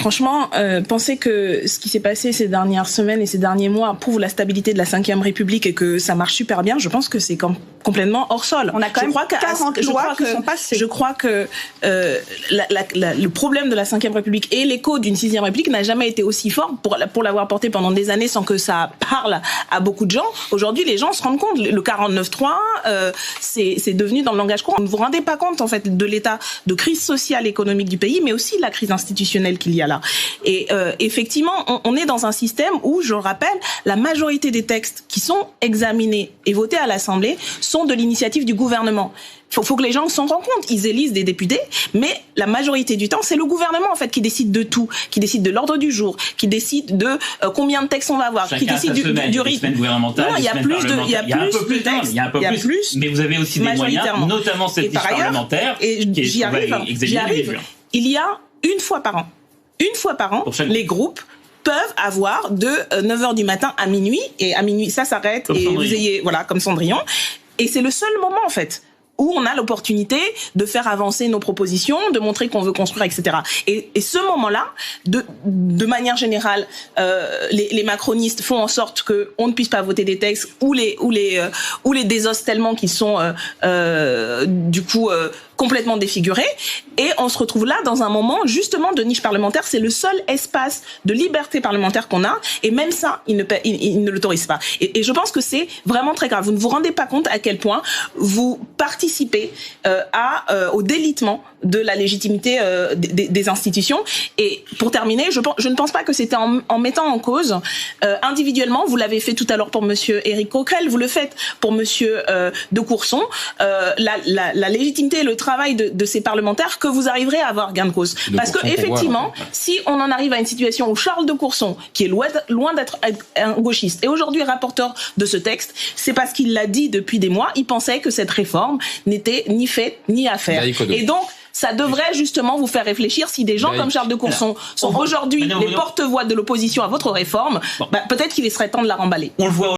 Franchement, penser que ce qui s'est passé ces dernières semaines et ces derniers mois prouve la stabilité de la Ve République et que ça marche super bien, je pense que c'est complètement hors sol. On a quand même 40 lois qui sont passées. Je crois que le problème de la Ve République et l'écho d'une Sixième République n'a jamais été aussi fort pour l'avoir porté pendant des années sans que ça parle à beaucoup de gens. Aujourd'hui, les gens se rendent compte. Le 49.3, c'est devenu dans le langage courant. Vous ne vous rendez pas compte en fait de l'état de crise sociale et économique du pays, mais aussi de la crise institutionnelle qu'il y a là. Et effectivement, on est dans un système où, je le rappelle, la majorité des textes qui sont examinés et votés à l'Assemblée sont de l'initiative du gouvernement. Faut que les gens s'en rendent compte. Ils élisent des députés, mais la majorité du temps, c'est le gouvernement en fait qui décide de tout, qui décide de l'ordre du jour, qui décide de combien de textes on va avoir, qui décide du rythme. Non, il y a plus de textes, il y a un peu plus, mais vous avez aussi des moyens, notamment cette niche parlementaire. Et j'y arrive. Il y a une fois par an, les groupes peuvent avoir de 9h du matin à minuit, et à minuit ça s'arrête, et Cendrillon. Vous ayez, voilà, comme Cendrillon, et c'est le seul moment en fait où on a l'opportunité de faire avancer nos propositions, de montrer qu'on veut construire, etc. Et ce moment-là, de manière générale, les macronistes font en sorte que on ne puisse pas voter des textes ou les désossent tellement qu'ils sont du coup complètement défigurés. Et on se retrouve là dans un moment justement de niche parlementaire. C'est le seul espace de liberté parlementaire qu'on a. Et même ça, il ne l'autorise pas. Et je pense que c'est vraiment très grave. Vous ne vous rendez pas compte à quel point vous participez au délitement de la légitimité des institutions. Et pour terminer, je ne pense pas que c'était en mettant en cause individuellement. Vous l'avez fait tout à l'heure pour Monsieur Éric Coquerel, vous le faites pour Monsieur de Courson. La légitimité et le travail de ces parlementaires, que vous arriverez à avoir gain de cause. Parce que effectivement, si on en arrive à une situation où Charles de Courson, qui est loin d'être un gauchiste, est aujourd'hui rapporteur de ce texte, c'est parce qu'il l'a dit depuis des mois, il pensait que cette réforme n'était ni faite ni à faire. Et donc, ça devrait justement vous faire réfléchir si des gens comme Charles de Courson sont aujourd'hui les porte-voix de l'opposition à votre réforme, peut-être qu'il serait temps de la remballer. On le voit